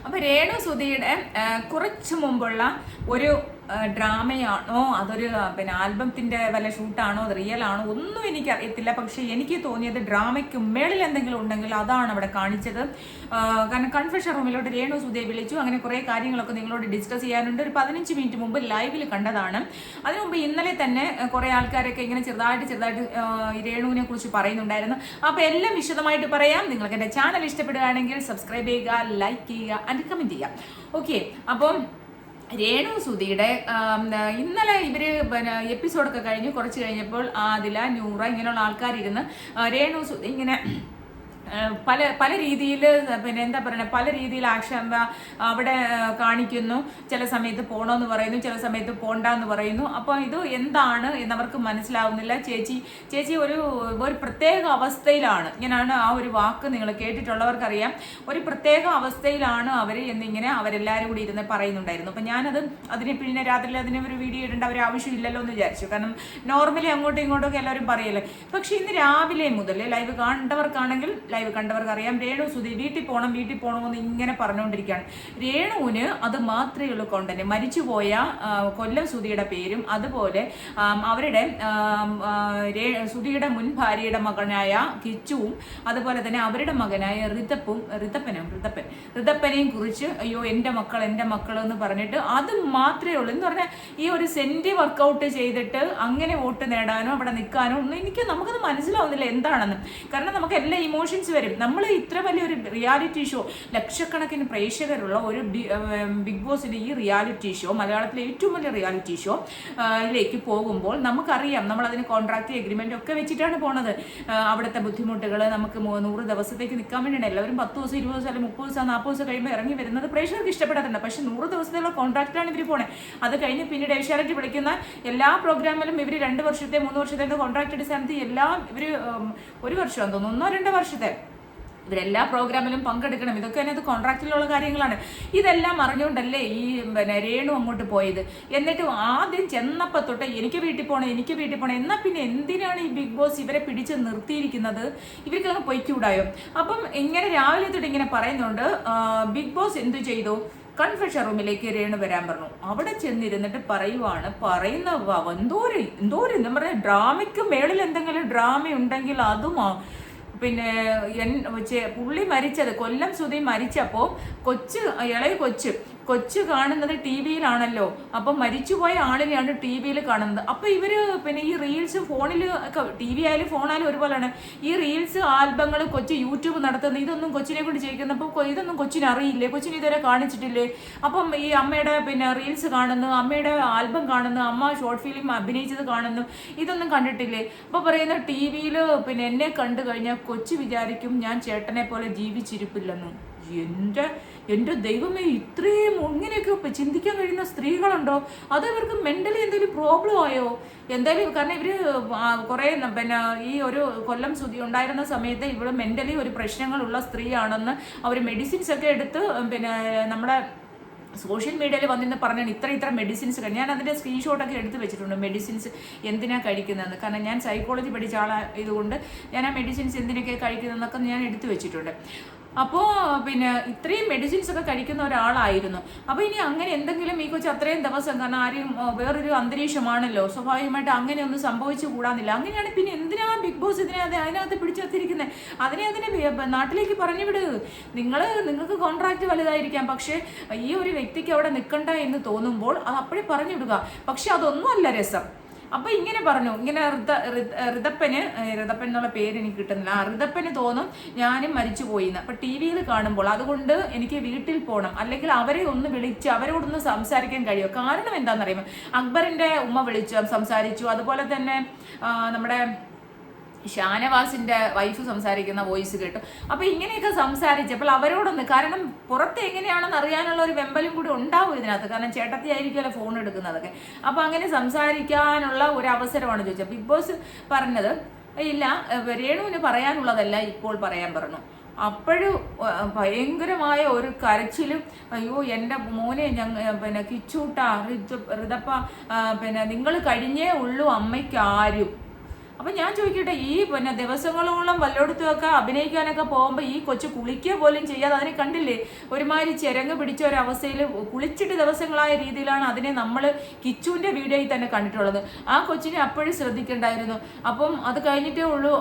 അപ്പൊ രേണു സുധിയുടെ കുറച്ചു മുമ്പുള്ള ഒരു ഡ്രാമയാണോ അതൊരു ആൽബത്തിന്റെ വല്ല ഷൂട്ടാണോ അത് റിയൽ ആണോ ഒന്നും എനിക്ക് അറിയത്തില്ല. പക്ഷെ എനിക്ക് തോന്നിയത് ഡ്രാമയ്ക്ക് മേളിൽ എന്തെങ്കിലും ഉണ്ടെങ്കിൽ അതാണ് അവിടെ കാണിച്ചത്. കാരണം കൺഫെഷൻ റൂമിലോട്ട് രേണു സുധിയെ വിളിച്ചു. അങ്ങനെ കുറെ കാര്യങ്ങളൊക്കെ നിങ്ങളോട് ഡിസ്കസ് ചെയ്യാനുണ്ട്. ഒരു 15 മിനിറ്റ് മുമ്പ് ലൈവിൽ കണ്ടതാണ്. അതിനു മുമ്പ് ഇന്നലെ തന്നെ കുറെ ആൾക്കാരൊക്കെ ഇങ്ങനെ ചെറുതായിട്ട് രേണുവിനെ കുറിച്ച് പറയുന്നുണ്ടായിരുന്നു. അപ്പൊ എല്ലാം വിശദമായിട്ട് പറയാം. നിങ്ങൾക്ക് എന്റെ ചാനൽ ഇഷ്ടപ്പെടുകയാണെങ്കിൽ സബ്സ്ക്രൈബ് ചെയ്യുക, ലൈക്ക് ചെയ്യുക ആൻഡ് കമന്റ് ചെയ്യുക. ഓക്കെ, അപ്പം രേണു സുധിയുടെ ഇന്നലെ ഇവര് എപ്പിസോഡൊക്കെ കഴിഞ്ഞ് കുറച്ച് കഴിഞ്ഞപ്പോൾ ആദില, നൂറ ഇങ്ങനെയുള്ള ആൾക്കാരിരുന്ന് രേണു സുധി ഇങ്ങനെ പല രീതിയിൽ എന്താ പറയുക, പല രീതിയിൽ ആക്ഷൻ അവിടെ കാണിക്കുന്നു. ചില സമയത്ത് പോകണമെന്ന് പറയുന്നു, ചില സമയത്ത് പോണ്ടെന്ന് പറയുന്നു. അപ്പോൾ ഇത് എന്താണ് എന്നവർക്ക് മനസ്സിലാവുന്നില്ല. ചേച്ചി ഒരു പ്രത്യേക അവസ്ഥയിലാണ്. ഇങ്ങനെയാണ് ആ ഒരു വാക്ക് നിങ്ങൾ കേട്ടിട്ടുള്ളവർക്കറിയാം. ഒരു പ്രത്യേക അവസ്ഥയിലാണ് അവർ എന്നിങ്ങനെ അവരെല്ലാവരും കൂടി ഇരുന്ന് പറയുന്നുണ്ടായിരുന്നു. അപ്പം അതിനെ പിന്നെ രാത്രി അതിനെ ഒരു വീഡിയോ ഇടേണ്ട ഒരു ആവശ്യമില്ലല്ലോ എന്ന് വിചാരിച്ചു. കാരണം നോർമലി അങ്ങോട്ടും ഇങ്ങോട്ടൊക്കെ എല്ലാവരും പറയല്ലേ. പക്ഷെ ഇന്ന് രാവിലെ മുതൽ ലൈവ് കണ്ടവർക്കാണെങ്കിൽ ലൈവ് കണ്ടവർക്ക് അറിയാം, രേണു സുധി വീട്ടിൽ പോകണമെന്ന് ഇങ്ങനെ പറഞ്ഞുകൊണ്ടിരിക്കുകയാണ്. രേണുവിന് അത് മാത്രമേ ഉള്ളൂ കോണ്ടന്റ്. മരിച്ചുപോയ കൊല്ലം സുധിയുടെ പേരും അതുപോലെ അവരുടെ സുധിയുടെ മുൻ ഭാര്യയുടെ മകനായ കിച്ചുവും അതുപോലെ തന്നെ അവരുടെ മകനായ ഋതപ്പനെയും കുറിച്ച് അയ്യോ എൻ്റെ മക്കൾ എന്ന് പറഞ്ഞിട്ട് അത് മാത്രമേ ഉള്ളൂ. എന്ന് പറഞ്ഞാൽ ഈ ഒരു സെന്റ് വർക്കൗട്ട് ചെയ്തിട്ട് അങ്ങനെ വോട്ട് നേടാനോ അവിടെ നിൽക്കാനോ ഒന്നും നമുക്കത് മനസ്സിലാവുന്നില്ല എന്താണെന്ന്. കാരണം നമുക്ക് എല്ലാ ഇമോഷൻസ് വരും. നമ്മൾ ഇത്ര വലിയൊരു റിയാലിറ്റി ഷോ, ലക്ഷക്കണക്കിന് പ്രേക്ഷകരുള്ള ഒരു ബിഗ് ബോസിന്റെ ഈ റിയാലിറ്റി ഷോ, മലയാളത്തിലെ ഏറ്റവും വലിയ റിയാലിറ്റി ഷോ യിലേക്ക് പോകുമ്പോൾ നമുക്കറിയാം നമ്മൾ അതിന് കോൺട്രാക്ട് എഗ്രിമെന്റ് ഒക്കെ വെച്ചിട്ടാണ് പോണത്. അവിടുത്തെ ബുദ്ധിമുട്ടുകൾ നമുക്ക് 100 ദിവസത്തേക്ക് നിൽക്കാൻ വേണ്ടിയാണ്. എല്ലാവരും 10 ദിവസം 20 ദിവസം അല്ലെങ്കിൽ 30 ദിവസം 40 ദിവസം കഴിയുമ്പോൾ ഇറങ്ങി വരുന്നത് പ്രേക്ഷകർക്ക് ഇഷ്ടപ്പെടാറുണ്ട്. പക്ഷെ 100 ദിവസത്തേക്കുള്ള കോൺട്രാക്റ്റാണ് ഇവർ പോണേ. അത് കഴിഞ്ഞ് പിന്നീട് ഏഷ്യാനെറ്റ് വിളിക്കുന്ന എല്ലാ പ്രോഗ്രാമിലും ഇവർ 2 വർഷത്തെ 3 വർഷത്തെ കോൺട്രാക്ട് അടിസ്ഥാനത്തിൽ എല്ലാം ഇവർ 1 വർഷം തോന്നുന്നു 1-2 വർഷത്തെ ഇവരെല്ലാ പ്രോഗ്രാമിലും പങ്കെടുക്കണം. ഇതൊക്കെ അതിനകത്ത് കോൺട്രാക്റ്റിലുള്ള കാര്യങ്ങളാണ്. ഇതെല്ലാം അറിഞ്ഞുകൊണ്ടല്ലേ ഈ രേണു അങ്ങോട്ട് പോയത്. എന്നിട്ട് ആദ്യം ചെന്നപ്പോൾ തൊട്ട് എനിക്ക് വീട്ടിൽ പോകണം എന്നാൽ പിന്നെ എന്തിനാണ് ഈ ബിഗ് ബോസ് ഇവരെ പിടിച്ച് നിർത്തിയിരിക്കുന്നത്? ഇവർക്ക് അങ്ങ് പൊയ്ക്കൂടായോ? അപ്പം ഇങ്ങനെ രാവിലെ തൊട്ട് ഇങ്ങനെ പറയുന്നുണ്ട്. ബിഗ് ബോസ് എന്തു ചെയ്തു? കൺഫെഷൻ റൂമിലേക്ക് രേണു വരാൻ പറഞ്ഞു. അവിടെ ചെന്നിരുന്നിട്ട് പറയുന്ന എന്തോരം എന്താ പറയുക, ഡ്രാമയ്ക്ക് മേളിൽ എന്തെങ്കിലും ഡ്രാമ ഉണ്ടെങ്കിൽ അതും പിന്നെ പുള്ളി മരിച്ചത്, കൊല്ലം സുധി മരിച്ചപ്പോൾ ഇളയ കൊച്ചു കാണുന്നത് ടി വിയിലാണല്ലോ. അപ്പം മരിച്ചുപോയ ആളിനെയാണ് ടി വിയിൽ കാണുന്നത്. അപ്പൊ ഇവര് പിന്നെ ഈ റീൽസ് ഫോണിൽ ഒക്കെ, ടി വി ആയാലും ഫോണായാലും ഒരുപോലെയാണ്. ഈ റീൽസ് ആൽബങ്ങൾ കൊച്ചു യൂട്യൂബ് നടത്തുന്നത് ഇതൊന്നും കൊച്ചിനെ കൊണ്ട് ചെയ്യിക്കുന്നപ്പോൾ ഇതൊന്നും കൊച്ചിനെ അറിയില്ലേ, കൊച്ചിനെ ഇതുവരെ കാണിച്ചിട്ടില്ലേ? അപ്പം ഈ അമ്മയുടെ പിന്നെ റീൽസ് കാണുന്നു, അമ്മയുടെ ആൽബം കാണുന്നു, അമ്മ ഷോർട്ട് ഫിലിം അഭിനയിച്ചത് കാണുന്നു, ഇതൊന്നും കണ്ടിട്ടില്ലേ? അപ്പൊ പറയുന്ന ടി വിയിൽ പിന്നെ എന്നെ കണ്ടു കഴിഞ്ഞാൽ കൊച്ചു വിചാരിക്കും ഞാൻ ചേട്ടനെ പോലെ ജീവിച്ചിരിപ്പില്ലെന്നും. എൻ്റെ ദൈവമേ, ഇത്രയും ഇങ്ങനെയൊക്കെ ചിന്തിക്കാൻ കഴിയുന്ന സ്ത്രീകളുണ്ടോ? അത് ഇവർക്ക് മെന്റലി എന്തെങ്കിലും പ്രോബ്ലം ആയോ? എന്തായാലും കാരണം ഇവര് കുറെ പിന്നെ ഈ ഒരു കൊല്ലം സുധി ഉണ്ടായിരുന്ന സമയത്ത് ഇവിടെ മെന്റലി ഒരു പ്രശ്നങ്ങളുള്ള സ്ത്രീയാണെന്ന് അവർ മെഡിസിൻസ് ഒക്കെ എടുത്ത് പിന്നെ നമ്മുടെ സോഷ്യൽ മീഡിയയിൽ വന്നിരുന്ന് പറഞ്ഞാണ് ഇത്ര മെഡിസിൻസ്. ഞാൻ അതിൻ്റെ സ്ക്രീൻഷോട്ടൊക്കെ എടുത്ത് വെച്ചിട്ടുണ്ട്. മെഡിസിൻസ് എന്തിനാ കഴിക്കുന്നതെന്ന്. കാരണം ഞാൻ സൈക്കോളജി പഠിച്ച ആളായതുകൊണ്ട് ഞാൻ ആ മെഡിസിൻസ് എന്തിനൊക്കെ കഴിക്കുന്നതെന്നൊക്കെ ഞാൻ എടുത്തു വെച്ചിട്ടുണ്ട്. അപ്പോൾ പിന്നെ ഇത്രയും മെഡിസിൻസ് ഒക്കെ കഴിക്കുന്ന ഒരാളായിരുന്നു. അപ്പോൾ ഇനി അങ്ങനെ എന്തെങ്കിലും ഈ കൊച്ചു അത്രയും ദിവസം, കാരണം ആരും വേറൊരു അന്തരീക്ഷമാണല്ലോ, സ്വാഭാവികമായിട്ട് അങ്ങനെയൊന്നും സംഭവിച്ചു കൂടാന്നില്ല. അങ്ങനെയാണ് പിന്നെ എന്തിനാ ബിഗ് ബോസ് അതിനകത്ത് പിടിച്ചെത്തിയിരിക്കുന്നത്? അതിനെ നാട്ടിലേക്ക് പറഞ്ഞു വിട്. നിങ്ങൾക്ക് കോൺട്രാക്ട് വലുതായിരിക്കാം, പക്ഷേ ഈ ഒരു വ്യക്തിക്ക് അവിടെ നിൽക്കണ്ട എന്ന് തോന്നുമ്പോൾ അത് അപ്പോഴേ പറഞ്ഞു വിടുക. പക്ഷെ അതൊന്നും അല്ല രസം. അപ്പൊ ഇങ്ങനെ പറഞ്ഞു, ഇങ്ങനെ ഋതപ്പൻ എന്നുള്ള പേര് എനിക്ക് കിട്ടുന്നില്ല. ഋതപ്പന് തോന്നും ഞാനും മരിച്ചു പോയിന്ന്. അപ്പൊ ടി വിയിൽ കാണുമ്പോൾ അതുകൊണ്ട് എനിക്ക് വീട്ടിൽ പോകണം, അല്ലെങ്കിൽ അവരെ ഒന്ന് വിളിച്ച് അവരോടൊന്ന് സംസാരിക്കാൻ കഴിയുമോ? കാരണം എന്താണെന്നറിയുമോ, അക്ബറിന്റെ ഉമ്മ വിളിച്ചു സംസാരിച്ചു. അതുപോലെ തന്നെ നമ്മുടെ ഷാനവാസിന്റെ വൈഫ് സംസാരിക്കുന്ന വോയിസ് കേട്ടു. അപ്പൊ ഇങ്ങനെയൊക്കെ സംസാരിച്ചപ്പോൾ അവരോടൊന്ന്, കാരണം പുറത്ത് എങ്ങനെയാണെന്ന് അറിയാനുള്ള ഒരു വെമ്പലും കൂടി ഉണ്ടാവും ഇതിനകത്ത്. കാരണം ചേട്ടത്തി ആയിരിക്കുമല്ലോ ഫോൺ എടുക്കുന്നതൊക്കെ. അപ്പൊ അങ്ങനെ സംസാരിക്കാനുള്ള ഒരു അവസരമാണ് ചോദിച്ചത്. ബിഗ് ബോസ് പറഞ്ഞത് ഇല്ല, രേണുവിന് പറയാനുള്ളതല്ല ഇപ്പോൾ പറയാൻ പറഞ്ഞു. അപ്പോഴും ഭയങ്കരമായ ഒരു കരച്ചിലും, അയ്യോ എൻ്റെ മോനെ പിന്നെ കിച്ചൂട്ട ഋതപ്പ പിന്നെ നിങ്ങൾ കഴിഞ്ഞേ ഉള്ളൂ അമ്മയ്ക്ക് ആരും. അപ്പം ഞാൻ ചോദിക്കട്ടെ, ഈ പിന്നെ ദിവസങ്ങളോളം വല്ലോടത്തുമൊക്കെ അഭിനയിക്കാനൊക്കെ പോകുമ്പോൾ ഈ കൊച്ചു കുളിക്കുക പോലും ചെയ്യാതെ അതിനെ കണ്ടില്ലേ, ഒരുമാതിരി ചിരങ്ങ് പിടിച്ച ഒരവസ്ഥയിൽ കുളിച്ചിട്ട് ദിവസങ്ങളായ രീതിയിലാണ് അതിനെ നമ്മൾ കിച്ചുവിൻ്റെ വീഡിയോയിൽ തന്നെ കണ്ടിട്ടുള്ളത്. ആ കൊച്ചിനെ അപ്പോഴും ശ്രദ്ധിക്കണ്ടായിരുന്നു. അപ്പം അത് കഴിഞ്ഞിട്ടേ ഉള്ളൂ.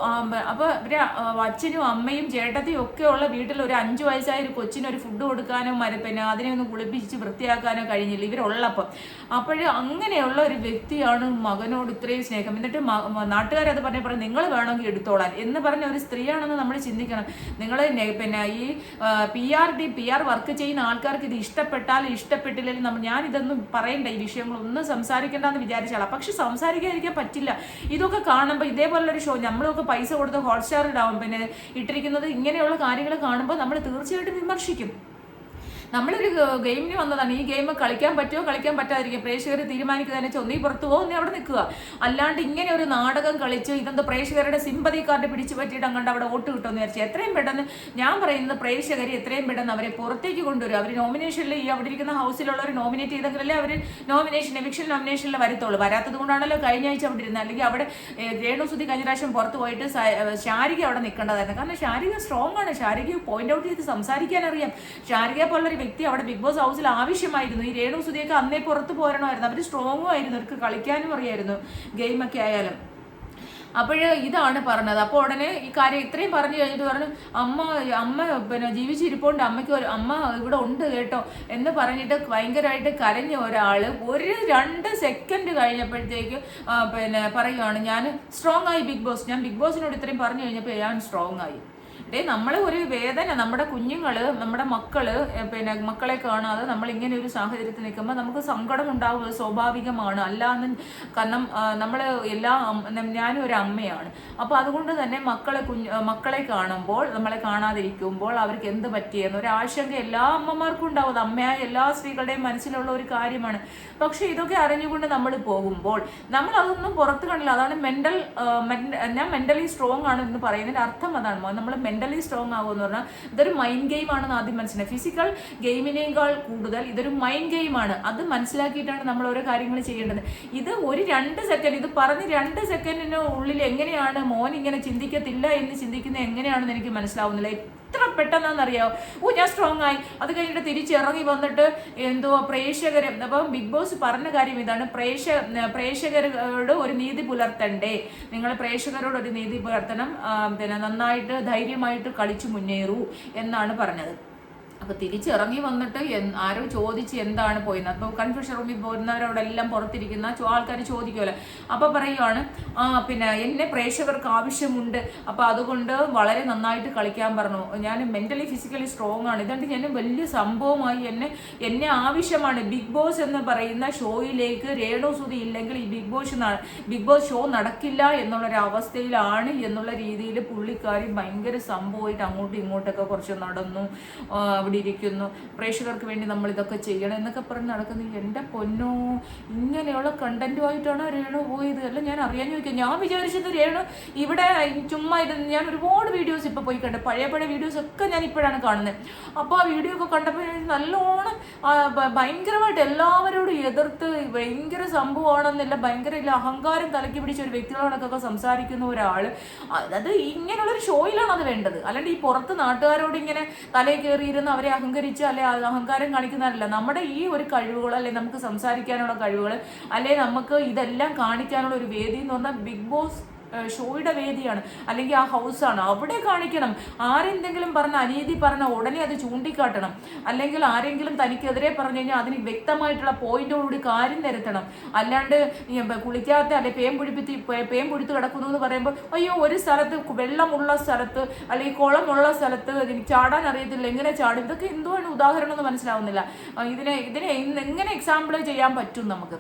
അപ്പോൾ ഇവരെ അച്ഛനും അമ്മയും ചേട്ടത്തിയും ഒക്കെ ഉള്ള വീട്ടിൽ ഒരു 5 വയസ്സായ ഒരു കൊച്ചിന് ഒരു ഫുഡ് കൊടുക്കാനോ പിന്നെ അതിനെ ഒന്ന് കുളിപ്പിച്ച് വൃത്തിയാക്കാനോ കഴിഞ്ഞില്ല ഇവരുള്ളപ്പം. അപ്പോഴും അങ്ങനെയുള്ള ഒരു വ്യക്തിയാണ് മകനോട് ഇത്രയും സ്നേഹം. എന്നിട്ട് നാട്ടുകാരത് പറഞ്ഞപ്പോൾ നിങ്ങൾ വേണമെങ്കിൽ എടുത്തോളാൻ എന്ന് പറഞ്ഞ ഒരു സ്ത്രീയാണെന്ന് നമ്മൾ ചിന്തിക്കണം. നിങ്ങൾ പിന്നെ ഈ PR വർക്ക് ചെയ്യുന്ന ആൾക്കാർക്ക് ഇത് ഇഷ്ടപ്പെട്ടാലും ഇഷ്ടപ്പെട്ടില്ലെങ്കിലും ഞാനിതൊന്നും പറയണ്ട, ഈ വിഷയങ്ങളൊന്നും സംസാരിക്കേണ്ടെന്ന് വിചാരിച്ചാളാ. പക്ഷെ സംസാരിക്കാതിരിക്കാൻ പറ്റില്ല. ഇതൊക്കെ കാണുമ്പോൾ ഇതേപോലുള്ളൊരു ഷോ നമ്മളൊക്കെ പൈസ കൊടുത്ത് ഹോട്ട്സ്റ്റാർ ഇടാവും പിന്നെ ഇട്ടിരിക്കുന്നത്, ഇങ്ങനെയുള്ള കാര്യങ്ങൾ കാണുമ്പോൾ നമ്മൾ തീർച്ചയായിട്ടും വിമർശിക്കും. നമ്മളൊരു ഗെയിമിന് വന്നതാണ്. ഈ ഗെയിം കളിക്കാൻ പറ്റുമോ കളിക്കാൻ പറ്റാതിരിക്കും പ്രേക്ഷകർ തീരുമാനിക്കുന്നതിനെ വെച്ചാൽ ഒന്നീ പുറത്തു പോകും, ഒന്നീ അവിടെ നിൽക്കുക. അല്ലാണ്ട് ഇങ്ങനെ ഒരു നാടകം കളിച്ച് ഇതെന്താ പ്രേക്ഷകരുടെ സിമ്പതി കാർഡ് പിടിച്ചു പറ്റിയിട്ട് അങ്ങോട്ട് അവിടെ വോട്ട് കിട്ടുമെന്ന് വിചാരിച്ചു. എത്രയും പെട്ടെന്ന് ഞാൻ പറയുന്നത് പ്രേക്ഷകർ എത്രയും പെട്ടെന്ന് അവരെ പുറത്തേക്ക് കൊണ്ടുവരും. അവർ നോമിനേഷനിൽ ഈ അവിടെ ഇരിക്കുന്ന ഹൗസിലുള്ളവർ നോമിനേറ്റ് ചെയ്തെങ്കിലല്ലേ അവർ എവിക്ഷൻ നോമിനേഷനിൽ വരത്തുള്ളൂ. വരാത്തത് കൊണ്ടാണല്ലോ കഴിഞ്ഞ ആഴ്ച അവിടെ ഇരുന്നത്. അല്ലെങ്കിൽ അവിടെ രേണുസുതി കഴിഞ്ഞ പ്രാവശ്യം പുറത്ത് പോയിട്ട് ശാരിക അവിടെ നിൽക്കേണ്ടതായിരുന്നു. കാരണം ശാരിക സ്ട്രോങ് ആണ്. ശാരിക പോയിന്റ് ഔട്ട് ചെയ്ത് സംസാരിക്കാൻ അറിയാം. ശാരിക പോലുള്ളൊരു വ്യക്തി അവിടെ ബിഗ് ബോസ് ഹൗസിൽ ആവശ്യമായിരുന്നു. ഈ രേണുസുതിയൊക്കെ അന്നേ പുറത്ത് പോരണമായിരുന്നു. അവർ സ്ട്രോങ്ങും ആയിരുന്നു, അവർക്ക് കളിക്കാനും അറിയായിരുന്നു ഗെയിമൊക്കെ ആയാലും. അപ്പോൾ ഇതാണ് പറഞ്ഞത്. അപ്പോൾ ഉടനെ ഈ കാര്യം ഇത്രയും പറഞ്ഞു കഴിഞ്ഞിട്ട് പറഞ്ഞു അമ്മ പിന്നെ ജീവിച്ചിരിപ്പോണ്ട് അമ്മ ഇവിടെ ഉണ്ട് കേട്ടോ എന്ന് പറഞ്ഞിട്ട് ഭയങ്കരമായിട്ട് കരഞ്ഞ ഒരാൾ ഒരു 2 സെക്കൻഡ് കഴിഞ്ഞപ്പോഴത്തേക്ക് പിന്നെ പറയുകയാണ് ഞാൻ സ്ട്രോങ് ആയി ഞാൻ ബിഗ് ബോസിനോട് ഇത്രയും പറഞ്ഞു കഴിഞ്ഞപ്പോൾ ഞാൻ സ്ട്രോങ് ആയി. നമ്മൾ ഒരു വേദന, നമ്മുടെ കുഞ്ഞുങ്ങള് നമ്മുടെ മക്കള് പിന്നെ മക്കളെ കാണാതെ നമ്മൾ ഇങ്ങനെ ഒരു സാഹചര്യത്തിൽ നിൽക്കുമ്പോൾ നമുക്ക് സങ്കടം ഉണ്ടാവുന്നത് സ്വാഭാവികമാണ്. അല്ലാന്ന് കാരണം നമ്മൾ ഞാനും ഒരു അമ്മയാണ്. അപ്പോൾ അതുകൊണ്ട് തന്നെ മക്കളെ കാണുമ്പോൾ നമ്മളെ കാണാതിരിക്കുമ്പോൾ അവർക്ക് എന്ത് പറ്റിയെന്ന് ഒരു ആശങ്ക എല്ലാ അമ്മമാർക്കും ഉണ്ടാവും. അമ്മയായ എല്ലാ സ്ത്രീകളുടെയും മനസ്സിലുള്ള ഒരു കാര്യമാണ്. പക്ഷെ ഇതൊക്കെ അറിഞ്ഞുകൊണ്ട് നമ്മൾ പോകുമ്പോൾ നമ്മൾ അതൊന്നും പുറത്ത് കാണില്ല. അതാണ് ഞാൻ മെന്റലി സ്ട്രോങ് ആണ് എന്ന് പറയുന്നതിന്റെ അർത്ഥം അതാണ്. നമ്മൾ മെന്റലി സ്ട്രോങ് ആകുമെന്ന് പറഞ്ഞാൽ ഇതൊരു മൈൻഡ് ഗെയിം ആണെന്ന് ആദ്യം മനസ്സിലായി. ഫിസിക്കൽ ഗെയിമിനേക്കാൾ കൂടുതൽ ഇതൊരു മൈൻഡ് ഗെയിമാണ്. അത് മനസ്സിലാക്കിയിട്ടാണ് നമ്മൾ ഓരോ കാര്യങ്ങൾ ചെയ്യേണ്ടത്. ഇത് ഒരു 2 സെക്കൻഡ് ഇത് പറഞ്ഞ് 2 സെക്കൻഡിന് ഉള്ളിൽ എങ്ങനെയാണ് മോൻ ഇങ്ങനെ ചിന്തിക്കത്തില്ല എന്ന് ചിന്തിക്കുന്നത് എങ്ങനെയാണെന്ന് എനിക്ക് മനസ്സിലാവുന്നില്ല. എത്ര പെട്ടെന്നാണെന്നറിയാമോ ഞാൻ സ്ട്രോങ് ആയി. അത് കഴിഞ്ഞിട്ട് തിരിച്ചിറങ്ങി വന്നിട്ട് എന്തോ പ്രേക്ഷകർ അപ്പം ബിഗ് ബോസ് പറഞ്ഞ കാര്യം ഇതാണ്, പ്രേക്ഷകരോട് ഒരു നീതി പുലർത്തണ്ടേ, നിങ്ങൾ പ്രേക്ഷകരോട് ഒരു നീതി പുലർത്തണം, പിന്നെ നന്നായിട്ട് ധൈര്യമായിട്ട് കളിച്ചു മുന്നേറൂ എന്നാണ് പറഞ്ഞത്. അപ്പോൾ തിരിച്ചിറങ്ങി വന്നിട്ട് ആരോ ചോദിച്ച് എന്താണ് പോയെന്ന്. അപ്പോൾ കൺഫ്യൂഷൻ റൂമിൽ പോകുന്നവരോടെല്ലാം പുറത്തിരിക്കുന്ന ആൾക്കാർ ചോദിക്കുമല്ലോ. അപ്പോൾ പറയുവാണ് പിന്നെ എന്നെ പ്രേക്ഷകർക്ക് ആവശ്യമുണ്ട്, അപ്പോൾ അതുകൊണ്ട് വളരെ നന്നായിട്ട് കളിക്കാൻ പറഞ്ഞു, ഞാൻ മെൻ്റലി ഫിസിക്കലി സ്ട്രോങ് ആണ്. ഇതുകൊണ്ട് ഞാൻ വലിയ സംഭവമായി, എന്നെ ആവശ്യമാണ്. ബിഗ് ബോസ് എന്ന് പറയുന്ന ഷോയിലേക്ക് രേണുസുതി ഇല്ലെങ്കിൽ ഈ ബിഗ് ബോസ് ഷോ നടക്കില്ല എന്നുള്ളൊരവസ്ഥയിലാണ് എന്നുള്ള രീതിയിൽ പുള്ളിക്കാരി ഭയങ്കര സംഭവമായിട്ട് അങ്ങോട്ടും ഇങ്ങോട്ടൊക്കെ കുറച്ച് നടന്നു, അവിടെ ഇരിക്കുന്നു, പ്രേക്ഷകർക്ക് വേണ്ടി നമ്മൾ ഇതൊക്കെ ചെയ്യണം എന്നൊക്കെ പറഞ്ഞ് നടക്കുന്നു. എൻ്റെ പൊന്നോ, ഇങ്ങനെയുള്ള കണ്ടന്റുമായിട്ടാണ് രേണു പോയത്. അല്ല ഞാൻ അറിയാൻ ചോദിക്കാം. ഞാൻ വിചാരിച്ചത് രേണു ഇവിടെ ചുമ്മാ ഇരുന്ന് ഞാൻ ഒരുപാട് വീഡിയോസ് ഇപ്പോൾ പോയി കണ്ടു, പഴയ വീഡിയോസ് ഒക്കെ ഞാൻ ഇപ്പോഴാണ് കാണുന്നത്. അപ്പോൾ ആ വീഡിയോ ഒക്കെ കണ്ടപ്പോൾ നല്ലോണം ഭയങ്കരമായിട്ട് എല്ലാവരോടും എതിർത്ത് ഭയങ്കര സംഭവമാണെന്നില്ല, ഭയങ്കര അഹങ്കാരം തലക്കി പിടിച്ച ഒരു വ്യക്തികളോടൊക്കെ സംസാരിക്കുന്ന ഒരാൾ. അത് ഇങ്ങനെയുള്ളൊരു ഷോയിലാണ് അത് വേണ്ടത്. അല്ലാണ്ട് ഈ പുറത്ത് നാട്ടുകാരോട് ഇങ്ങനെ തലയിൽ കയറിയിരുന്ന് അവരെ അഹങ്കരിച്ച് അല്ലെ അഹങ്കാരം കാണിക്കുന്നതല്ല. നമ്മുടെ ഈ ഒരു കഴിവുകൾ അല്ലെ നമുക്ക് സംസാരിക്കാനുള്ള കഴിവുകൾ അല്ലെ നമുക്ക് ഇതെല്ലാം കാണിക്കാനുള്ള ഒരു വേദി എന്ന് പറഞ്ഞാൽ ബിഗ് ബോസ് ഷോയുടെ വേദിയാണ്, അല്ലെങ്കിൽ ആ ഹൗസാണ്. അവിടെ കാണിക്കണം. ആരെന്തെങ്കിലും പറഞ്ഞ അനീതി പറഞ്ഞ ഉടനെ അത് ചൂണ്ടിക്കാട്ടണം. അല്ലെങ്കിൽ ആരെങ്കിലും തനിക്കെതിരെ പറഞ്ഞു കഴിഞ്ഞാൽ അതിന് വ്യക്തമായിട്ടുള്ള പോയിന്റോടുകൂടി കാര്യം നിരത്തണം. അല്ലാണ്ട് കുളിക്കാത്ത അല്ലെ പേം പൊഴുത്ത് കിടക്കുന്നു എന്ന് പറയുമ്പോൾ അയ്യോ ഒരു സ്ഥലത്ത് വെള്ളമുള്ള സ്ഥലത്ത് അല്ലെങ്കിൽ കുളമുള്ള സ്ഥലത്ത് എനിക്ക് ചാടാൻ അറിയത്തില്ല, എങ്ങനെ ചാടും? ഇതൊക്കെ എന്തുവാണ് ഉദാഹരണം എന്ന് മനസ്സിലാവുന്നില്ല. ഇതിനെ എങ്ങനെ എക്സാമ്പിൾ ചെയ്യാൻ പറ്റും നമുക്ക്?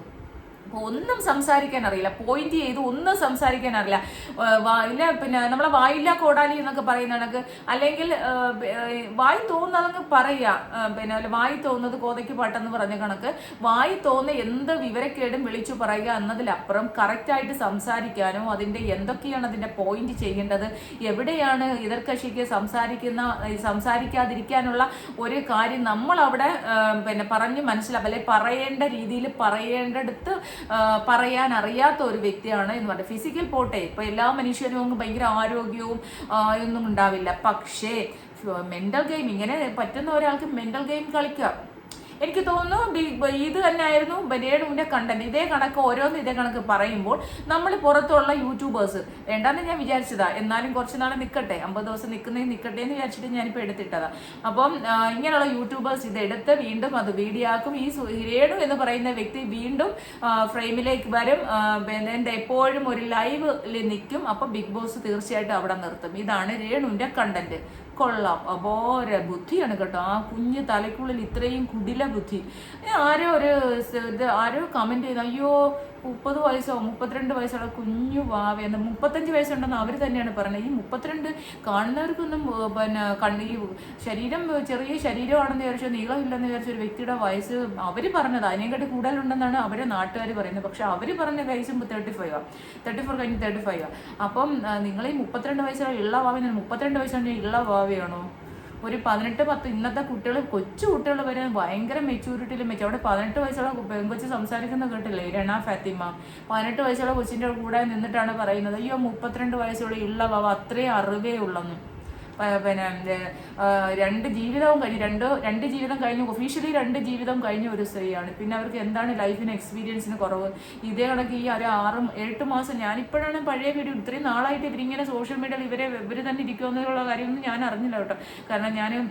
അപ്പോൾ ഒന്നും സംസാരിക്കാൻ അറിയില്ല, പോയിന്റ് ചെയ്ത് ഒന്നും സംസാരിക്കാൻ അറിയില്ല. പിന്നെ നമ്മളെ വായില്ല കോടാലി എന്നൊക്കെ പറയുന്ന കണക്ക്, അല്ലെങ്കിൽ വായി തോന്നുന്നതങ്ങ് പറയുക, പിന്നെ വായി തോന്നുന്നത് കോതയ്ക്ക് പാട്ടെന്ന് പറഞ്ഞ കണക്ക് വായി തോന്നുന്ന എന്ത് വിവരക്കേടും വിളിച്ചു പറയുക എന്നതിലപ്പുറം കറക്റ്റായിട്ട് സംസാരിക്കാനോ അതിൻ്റെ എന്തൊക്കെയാണ് അതിൻ്റെ പോയിന്റ് ചെയ്യേണ്ടത്, എവിടെയാണ് എതിർകക്ഷിക്ക് സംസാരിക്കാതിരിക്കാനുള്ള ഒരു കാര്യം നമ്മളവിടെ പിന്നെ പറഞ്ഞ് മനസ്സിലാക്കുക, അല്ലെങ്കിൽ പറയേണ്ട രീതിയിൽ പറയേണ്ടടുത്ത് പറയാൻ അറിയാത്ത ഒരു വ്യക്തിയാണ് എന്ന് പറഞ്ഞത്. ഫിസിക്കൽ പോട്ടെ, ഇപ്പൊ എല്ലാ മനുഷ്യരും ഭയങ്കര ആരോഗ്യവും ഒന്നും ഉണ്ടാവില്ല, പക്ഷേ മെന്റൽ ഗെയിം ഇങ്ങനെ പറ്റുന്ന ഒരാൾക്ക് മെന്റൽ ഗെയിം കളിക്കാം. എനിക്ക് തോന്നുന്നു ഇത് തന്നെയായിരുന്നു രേണുവിൻ്റെ കണ്ടന്റ്. ഇതേ കണക്ക് ഓരോന്നും ഇതേ കണക്ക് പറയുമ്പോൾ നമ്മൾ പുറത്തുള്ള യൂട്യൂബേഴ്സ് വേണ്ടാന്ന് ഞാൻ വിചാരിച്ചതാ, എന്നാലും കുറച്ച് നാൾ നിൽക്കട്ടെ, 50 ദിവസം നിൽക്കട്ടെ എന്ന് വിചാരിച്ചിട്ട് ഞാനിപ്പോൾ എടുത്തിട്ടതാ. അപ്പം ഇങ്ങനെയുള്ള യൂട്യൂബേഴ്സ് ഇതെടുത്ത് വീണ്ടും അത് വീഡിയോ ആക്കും. ഈ രേണു എന്ന് പറയുന്ന വ്യക്തി വീണ്ടും ഫ്രെയിമിലേക്ക് വരും, എപ്പോഴും ഒരു ലൈവിൽ നിൽക്കും. അപ്പം ബിഗ് ബോസ് തീർച്ചയായിട്ടും അവിടെ നിർത്തും. ഇതാണ് രേണുവിൻ്റെ കണ്ടന്റ്. കൊള്ളാം, അപോര ബുദ്ധിയാണ് കേട്ടോ. ആ കുഞ്ഞ് തലയ്ക്കുള്ളിൽ ഇത്രയും കുടില ബുദ്ധി. ആരോ കമന്റ് ചെയ്തു, അയ്യോ 30 വയസ്സോ 32 വയസ്സുള്ള കുഞ്ഞു വാവയെന്ന്. 35 വയസ്സുണ്ടെന്ന് അവർ തന്നെയാണ് പറയുന്നത്. ഈ 32 കാണുന്നവർക്കൊന്നും ഈ ശരീരം ചെറിയ ശരീരമാണെന്ന് വിചാരിച്ചോ, നീളമില്ലെന്ന് വിചാരിച്ച ഒരു വ്യക്തിയുടെ വയസ്സ് അവർ പറഞ്ഞത് അതിനെക്കാട്ടി കൂടുതലുണ്ടെന്നാണ് അവരെ നാട്ടുകാർ പറയുന്നത്. പക്ഷെ അവർ പറഞ്ഞ വയസ്സും 34 കഴിഞ്ഞ് 35. അപ്പം നിങ്ങൾ ഈ 32 വയസ്സുള്ള ഇള്ള വാവ, 32 വയസ്സുള്ള ഇള്ള വാവയാണോ? ഒരു 18-10 ഇന്നത്തെ കുട്ടികൾ, കൊച്ചു കുട്ടികൾ വരെ ഭയങ്കര മെച്യൂരിറ്റിയിൽ അവിടെ 18 വയസ്സുള്ള പെൺകൊച്ച് സംസാരിക്കുന്ന കേട്ടില്ലേ, രണ ഫാത്തിമ. 18 വയസ്സുള്ള കൊച്ചിൻ്റെ കൂടെ നിന്നിട്ടാണ് പറയുന്നത്, അയ്യോ 32 വയസ്സുള്ള ഇള്ള വാവ, അത്രയും അറിവേ ഉള്ളെന്ന്. പിന്നെ 2 ജീവിതം കഴിഞ്ഞു, ഒഫീഷ്യലി 2 ജീവിതം കഴിഞ്ഞ ഒരു സ്ത്രീയാണ്. പിന്നെ അവർക്ക് എന്താണ് ലൈഫിന് എക്സ്പീരിയൻസിന് കുറവ്? ഇതേ കണക്ക് ഈ ഒരു 6-8 മാസം, ഞാനിപ്പോഴാണ് പഴയ വീഡിയോ, ഇത്രയും നാളായിട്ട് ഇവരിങ്ങനെ സോഷ്യൽ മീഡിയയിൽ ഇവർ തന്നെ ഇരിക്കുമെന്നുള്ള കാര്യമൊന്നും ഞാൻ അറിഞ്ഞില്ല കേട്ടോ. കാരണം ഞാൻ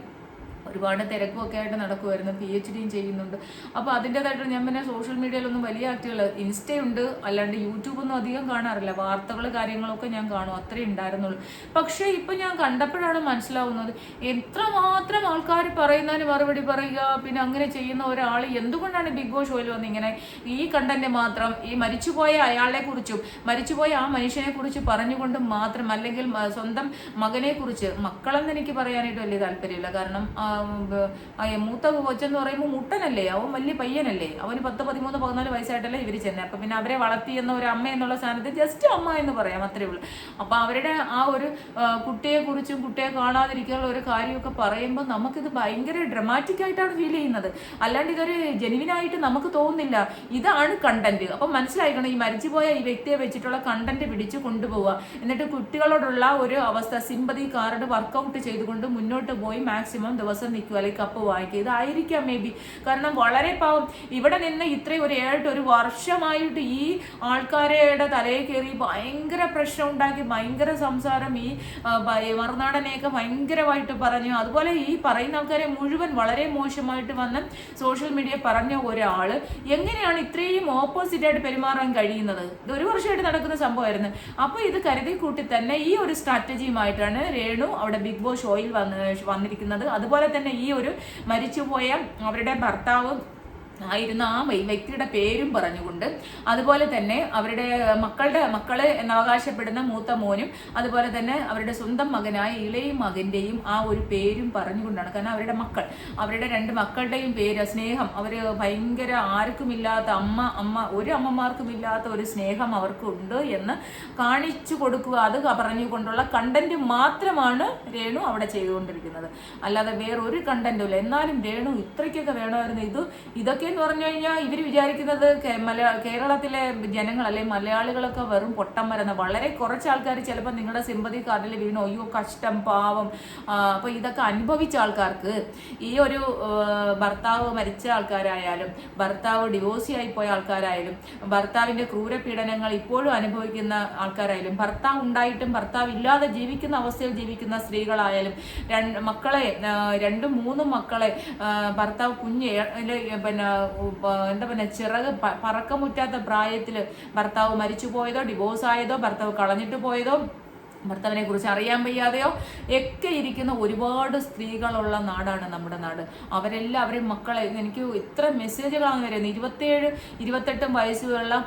ഒരുപാട് തിരക്കുമൊക്കെ ആയിട്ട് നടക്കുമായിരുന്നു, PhD ചെയ്യുന്നുണ്ട്. അപ്പോൾ അതിൻ്റെതായിട്ട് ഞാൻ പിന്നെ സോഷ്യൽ മീഡിയയിലൊന്നും വലിയ ആക്റ്റീവുള്ള, ഇൻസ്റ്റയുണ്ട്, അല്ലാണ്ട് യൂട്യൂബൊന്നും അധികം കാണാറില്ല. വാർത്തകൾ കാര്യങ്ങളൊക്കെ ഞാൻ കാണും, അത്രേ ഉണ്ടായിരുന്നുള്ളൂ. പക്ഷേ ഇപ്പം ഞാൻ കണ്ടപ്പോഴാണ് മനസ്സിലാവുന്നത് എത്രമാത്രം ആൾക്കാർ പറയുന്നതിന് മറുപടി പറയുക, പിന്നെ അങ്ങനെ ചെയ്യുന്ന ഒരാൾ എന്തുകൊണ്ടാണ് ബിഗ് ബോസ് ഷോയിൽ വന്ന് ഇങ്ങനെ ഈ കണ്ടന്റ് മാത്രം ഈ മരിച്ചുപോയ അയാളെ കുറിച്ചും മരിച്ചുപോയ ആ മനുഷ്യനെ കുറിച്ച് പറഞ്ഞുകൊണ്ട് മാത്രം, അല്ലെങ്കിൽ സ്വന്തം മകനെ കുറിച്ച്, മക്കളെന്ന് എനിക്ക് പറയാനായിട്ട് വലിയ താല്പര്യമില്ല. കാരണം മൂത്ത കൊച്ചെന്ന് പറയുമ്പോൾ മുട്ടനല്ലേ, അവൻ വലിയ പയ്യനല്ലേ, അവന് 10, 13, 14 വയസ്സായിട്ടല്ലേ ഇവർ ചെന്നത്. അപ്പം പിന്നെ അവരെ വളർത്തിയെന്ന ഒരു അമ്മ എന്നുള്ള സ്ഥാനത്ത് ജസ്റ്റ് അമ്മ എന്ന് പറയാം, അത്രേ ഉള്ളൂ. അപ്പം അവരുടെ ആ ഒരു കുട്ടിയെക്കുറിച്ചും കുട്ടിയെ കാണാതിരിക്കാനുള്ള ഒരു കാര്യമൊക്കെ പറയുമ്പോൾ നമുക്കിത് ഭയങ്കര ഡ്രമാറ്റിക് ആയിട്ടാണ് ഫീൽ ചെയ്യുന്നത്, അല്ലാണ്ട് ഇതൊരു ജെനുവിനായിട്ട് നമുക്ക് തോന്നുന്നില്ല. ഇതാണ് കണ്ടന്റ്. അപ്പം മനസ്സിലാക്കണം, ഈ മരിച്ചുപോയ ഈ വ്യക്തിയെ വെച്ചിട്ടുള്ള കണ്ടന്റ് പിടിച്ച് കൊണ്ടുപോവുക, എന്നിട്ട് കുട്ടികളോടുള്ള ഒരു അവസ്ഥ സിമ്പതി കാർഡ് വർക്കൗട്ട് ചെയ്തുകൊണ്ട് മുന്നോട്ട് പോയി മാക്സിമം ദിവസം നിൽക്കുക, അല്ലെങ്കിൽ കപ്പ് വാങ്ങിക്കുക. ഇതായിരിക്കാം മേ ബി. കാരണം വളരെ പാവം ഇവിടെ നിന്ന് ഇത്രയും ഒരു 7-8 വർഷമായിട്ട് ഈ ആൾക്കാരുടെ തലയിൽ കയറി ഭയങ്കര പ്രശ്നം ഉണ്ടാക്കി, ഭയങ്കര സംസാരം, ഈ മറുനാടനെയൊക്കെ ഭയങ്കരമായിട്ട് പറഞ്ഞു. അതുപോലെ ഈ പറയുന്ന ആൾക്കാരെ മുഴുവൻ വളരെ മോശമായിട്ട് വന്ന് സോഷ്യൽ മീഡിയ പറഞ്ഞ ഒരാൾ എങ്ങനെയാണ് ഇത്രയും ഓപ്പോസിറ്റായിട്ട് പെരുമാറാൻ കഴിയുന്നത്? ഇത് 1 വർഷമായിട്ട് നടക്കുന്ന സംഭവമായിരുന്നു. അപ്പോൾ ഇത് കരുതി കൂട്ടി തന്നെ ഈ ഒരു സ്ട്രാറ്റജിയുമായിട്ടാണ് രേണു അവിടെ ബിഗ് ബോസ് ഷോയിൽ വന്നിരിക്കുന്നത്. അതുപോലെ തന്നെ ഈ ഒരു മരിച്ചുപോയ അവരുടെ ഭർത്താവ് ആയിരുന്ന ആ വ്യക്തിയുടെ പേരും പറഞ്ഞുകൊണ്ട്, അതുപോലെ തന്നെ അവരുടെ മക്കളെ എന്നവകാശപ്പെടുന്ന മൂത്ത മോനും, അതുപോലെ തന്നെ അവരുടെ സ്വന്തം മകനായ ഇളയ മകൻ്റെയും ആ ഒരു പേരും പറഞ്ഞുകൊണ്ടാണ്. കാരണം അവരുടെ 2 മക്കളുടെയും പേര് സ്നേഹം, അവർ ഭയങ്കര ആർക്കുമില്ലാത്ത ഒരു അമ്മമാർക്കും ഇല്ലാത്ത ഒരു സ്നേഹം അവർക്കുണ്ട് എന്ന് കാണിച്ചു കൊടുക്കുക. അത് പറഞ്ഞുകൊണ്ടുള്ള കണ്ടന്റ് മാത്രമാണ് രേണു അവിടെ ചെയ്തുകൊണ്ടിരിക്കുന്നത്, അല്ലാതെ വേറൊരു കണ്ടന്റും ഇല്ല. എന്നാലും രേണു ഇത്രയ്ക്കൊക്കെ വേണമായിരുന്നു. ഇതൊക്കെ എന്ന് പറഞ്ഞു കഴിഞ്ഞാൽ ഇവർ വിചാരിക്കുന്നത് കേരളത്തിലെ ജനങ്ങൾ അല്ലെങ്കിൽ മലയാളികളൊക്കെ വെറും പൊട്ടന്മാരെന്ന്. വളരെ കുറച്ച് ആൾക്കാർ ചിലപ്പോൾ നിങ്ങളുടെ സിമ്പതി കാർഡിൽ വീണു, അയ്യോ കഷ്ടം പാവം. അപ്പോൾ ഇതൊക്കെ അനുഭവിച്ച ആൾക്കാർക്ക്, ഈ ഒരു ഭർത്താവ് മരിച്ച ആൾക്കാരായാലും, ഭർത്താവ് ഡിവോഴ്സിയായി പോയ ആൾക്കാരായാലും, ഭർത്താവിൻ്റെ ക്രൂരപീഡനങ്ങൾ ഇപ്പോഴും അനുഭവിക്കുന്ന ആൾക്കാരായാലും, ഭർത്താവ് ഉണ്ടായിട്ടും ഭർത്താവ് ഇല്ലാതെ ജീവിക്കുന്ന അവസ്ഥയിൽ ജീവിക്കുന്ന സ്ത്രീകളായാലും, 2 മക്കളെ 2-3 മക്കളെ ഭർത്താവ് എന്താ പറയുക ചിറക് പറക്കമുറ്റാത്ത പ്രായത്തിൽ ഭർത്താവ് മരിച്ചു പോയതോ, ഡിവോഴ്സ് ആയതോ, ഭർത്താവ് കളഞ്ഞിട്ട് പോയതോ, ഭർത്താവിനെ കുറിച്ച് അറിയാൻ വയ്യാതെയോ ഒക്കെ ഇരിക്കുന്ന ഒരുപാട് സ്ത്രീകളുള്ള നാടാണ് നമ്മുടെ നാട്. അവരെല്ലാം അവരുടെ മക്കളെ, എനിക്ക് ഇത്ര മെസ്സേജുകളാണ് വരുന്നത്. 27-28 വയസ്സുള്ള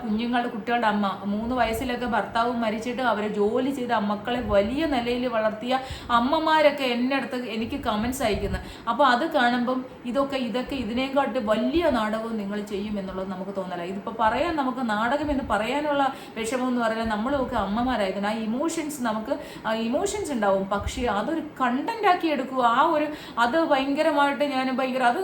കുട്ടികളുടെ അമ്മ, 3 വയസ്സിലൊക്കെ ഭർത്താവ് മരിച്ചിട്ട് അവരെ ജോലി ചെയ്ത മക്കളെ വലിയ നിലയിൽ വളർത്തിയ അമ്മമാരൊക്കെ എൻ്റെ അടുത്ത് എനിക്ക് കമൻസ് അയക്കുന്നു. അപ്പോൾ അത് കാണുമ്പം ഇതൊക്കെ ഇതിനേക്കാട്ട് വലിയ നാടകവും നിങ്ങൾ ചെയ്യും എന്നുള്ളത് നമുക്ക് തോന്നല. ഇതിപ്പോൾ പറയാൻ നമുക്ക് നാടകം എന്ന് പറയാനുള്ള വിഷമം എന്ന് പറഞ്ഞാൽ നമ്മളൊക്കെ അമ്മമാരായിരുന്നു. ആ ഇമോഷൻസ് നമുക്ക് നമുക്ക് ഇമോഷൻസ് ഉണ്ടാവും, പക്ഷേ അതൊരു കണ്ടന്റ് ആക്കി എടുക്കുക. അത് ഭയങ്കരമായിട്ട് ഞാൻ അത്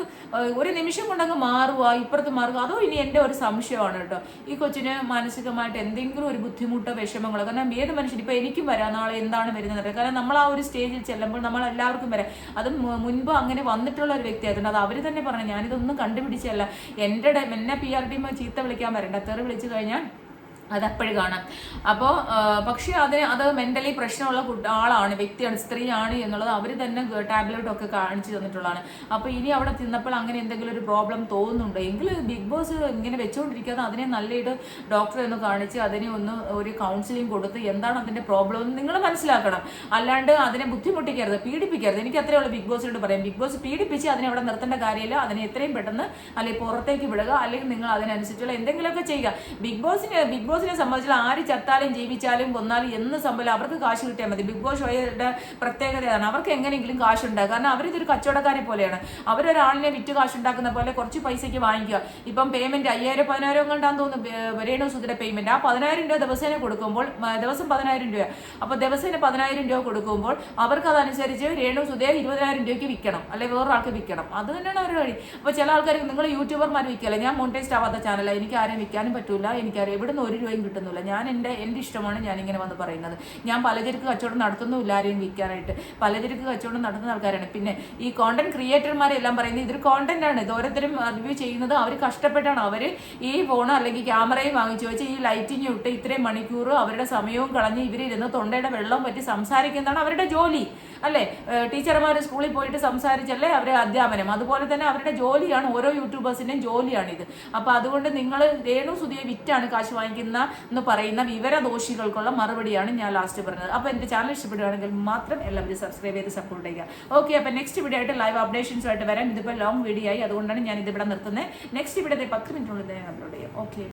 ഒരു നിമിഷം കൊണ്ടങ്ങ് മാറുക, ഇപ്പുറത്ത് മാറുക. അതോ ഇനി എൻ്റെ ഒരു സംശയമാണ് കേട്ടോ, ഈ കൊച്ചിന് മാനസികമായിട്ട് എന്തെങ്കിലും ഒരു ബുദ്ധിമുട്ടോ വിഷമങ്ങളോ, കാരണം ഏത് മനുഷ്യൻ ഇപ്പം എനിക്കും വരാം നാളെ എന്താണ് വരുന്നത്, കാരണം നമ്മൾ ആ ഒരു സ്റ്റേജിൽ ചെല്ലുമ്പോൾ നമ്മൾ എല്ലാവർക്കും വരാം. അത് മുൻപ് അങ്ങനെ വന്നിട്ടുള്ള ഒരു വ്യക്തിയായിട്ടുണ്ട്. അത് അവർ തന്നെ പറഞ്ഞു, ഞാനിതൊന്നും കണ്ടുപിടിച്ചല്ല, എന്നെ PR ടീം ചീത്ത വിളിക്കാൻ വരണ്ട, തെറി വിളിച്ചു കഴിഞ്ഞാൽ അതപ്പോഴും കാണാം. അപ്പോൾ പക്ഷേ അത് മെൻ്റലി പ്രശ്നമുള്ള ആളാണ്, വ്യക്തിയാണ്, സ്ത്രീയാണ് എന്നുള്ളത് അവർ തന്നെ ടാബ്ലറ്റൊക്കെ കാണിച്ചു തന്നിട്ടുള്ളതാണ്. അപ്പോൾ ഇനി അവിടെ തിന്നപ്പോൾ അങ്ങനെ എന്തെങ്കിലും ഒരു പ്രോബ്ലം തോന്നുന്നുണ്ട് എങ്കിൽ ബിഗ് ബോസ് ഇങ്ങനെ വെച്ചുകൊണ്ടിരിക്കാതെ അതിനെ നല്ലൊരു ഡോക്ടറെ ഒന്ന് കാണിച്ച് അതിനെ ഒരു കൗൺസിലിംഗ് കൊടുത്ത് എന്താണ് അതിൻ്റെ പ്രോബ്ലം എന്ന് നിങ്ങൾ മനസ്സിലാക്കണം. അല്ലാണ്ട് അതിനെ ബുദ്ധിമുട്ടിക്കരുത്, പീഡിപ്പിക്കരുത്. എനിക്ക് അത്രേ ഉള്ളൂ ബിഗ് ബോസിനോട് പറയാം. ബിഗ് ബോസ് പീഡിപ്പിച്ച് അതിനെ അവിടെ നിർത്തേണ്ട കാര്യമില്ല. അതിനെ എത്രയും പെട്ടെന്ന് അല്ലെങ്കിൽ പുറത്തേക്ക് വിടുക, അല്ലെങ്കിൽ നിങ്ങൾ അതിനനുസരിച്ചുള്ള എന്തെങ്കിലുമൊക്കെ ചെയ്യുക. ബിഗ് ബോസിനെ സംബന്ധിച്ചാൽ ആര് ചത്താലും ജീവിച്ചാലും കൊന്നാലും എന്ന് സംഭവം അവർക്ക് കാശ് കിട്ടിയാൽ മതി. ബിഗ് ബോസ് ഷോയുടെ പ്രത്യേകതയാണ് അവർക്ക് എങ്ങനെയെങ്കിലും കാശുണ്ടാകുക. കാരണം അവരിതൊരു കച്ചവടക്കാരെ പോലെയാണ്. അവരൊരാളിനെ വിറ്റ് കാശുണ്ടാക്കുന്ന പോലെ കുറച്ച് പൈസയ്ക്ക് വാങ്ങിക്കുക. ഇപ്പം പേയ്മെന്റ് 5,000 10,000 കണ്ടാന്ന് തോന്നുന്നു രേണു സുധിയുടെ പേയ്മെന്റ്. ആ 10,000 രൂപ ദിവസേന കൊടുക്കുമ്പോൾ, ദിവസം 10,000 രൂപ, അപ്പോൾ ദിവസേന 10,000 രൂപ കൊടുക്കുമ്പോൾ അവർക്ക് അതനുസരിച്ച് രേണു സുധിയെ 20,000 രൂപയ്ക്ക് വിൽക്കണം, അല്ലെങ്കിൽ വേറൊരാൾക്ക് വിൽക്കണം. അത് തന്നെയാണ് അവരുടെ വഴി. അപ്പോൾ ചില ആൾക്കാർ നിങ്ങൾ യൂട്യൂബർമാർ വിൽക്കല്ലേ, ഞാൻ മോണിറ്റൈസ്ഡ് ആവാത്ത ചാനലാണ്, എനിക്ക് ആരെയും വിൽക്കാനും പറ്റൂല, എനിക്കറിയാം എവിടുന്ന് 1 രൂപയും കിട്ടുന്നില്ല. ഞാൻ എൻ്റെ ഇഷ്ടമാണ് ഞാനിങ്ങനെ വന്ന് പറയുന്നത്. ഞാൻ പലചരക്ക് കച്ചവടം നടത്തുന്നുമില്ല ആരെയും വിൽക്കാനായിട്ട്. പലചരക്ക് കച്ചവടം നടത്തുന്ന ആൾക്കാരാണ്. പിന്നെ ഈ കോണ്ടന്റ് ക്രിയേറ്റർമാരെല്ലാം പറയുന്നത് ഇതൊരു കോണ്ടന്റ് ആണ്, ഇത് ഓരോരുത്തരും റിവ്യൂ ചെയ്യുന്നത് അവർ കഷ്ടപ്പെട്ടാണ്. അവർ ഈ ഫോൺ അല്ലെങ്കിൽ ക്യാമറയും വാങ്ങിച്ചു വെച്ച് ഈ ലൈറ്റിങ് ഇട്ട് ഇത്രയും മണിക്കൂർ അവരുടെ സമയവും കളഞ്ഞ് ഇവരിരുന്ന് തൊണ്ടയുടെ വെള്ളം പറ്റി സംസാരിക്കുന്നതാണ് അവരുടെ ജോലി അല്ലേ. ടീച്ചർമാർ സ്കൂളിൽ പോയിട്ട് സംസാരിച്ചല്ലേ അവരുടെ അധ്യാപനം, അതുപോലെ തന്നെ അവരുടെ ജോലിയാണ്, ഓരോ യൂട്യൂബേഴ്സിൻ്റെയും ജോലിയാണിത്. അപ്പോൾ അതുകൊണ്ട് നിങ്ങൾ രേണു സുധിയെ വിറ്റാണ് കാശ് വാങ്ങിക്കുന്ന എന്ന് പറയുന്ന വിവരദോഷികൾക്കുള്ള മറുപടിയാണ് ഞാൻ ലാസ്റ്റ് പറഞ്ഞത്. അപ്പോൾ എൻ്റെ ചാനൽ ഇഷ്ടപ്പെടുകയാണെങ്കിൽ മാത്രം എല്ലാവരും സബ്സ്ക്രൈബ് ചെയ്ത് സപ്പോർട്ട് ചെയ്യുക. ഓക്കെ, അപ്പോൾ നെക്സ്റ്റ് വീഡിയോ ആയിട്ട് ലൈവ് അപ്ഡേഷൻസുമായിട്ട് വരാം. ഇതിപ്പോൾ ലോങ് വീഡിയോ ആയി, അതുകൊണ്ടാണ് ഞാൻ ഇതിവിടെ നിർത്തുന്നത്. നെക്സ്റ്റ് വീഡിയോ 10 മിനിറ്റിനുള്ളിൽ ഞാൻ അപ്ലോഡ് ചെയ്യാം. ഓക്കെ.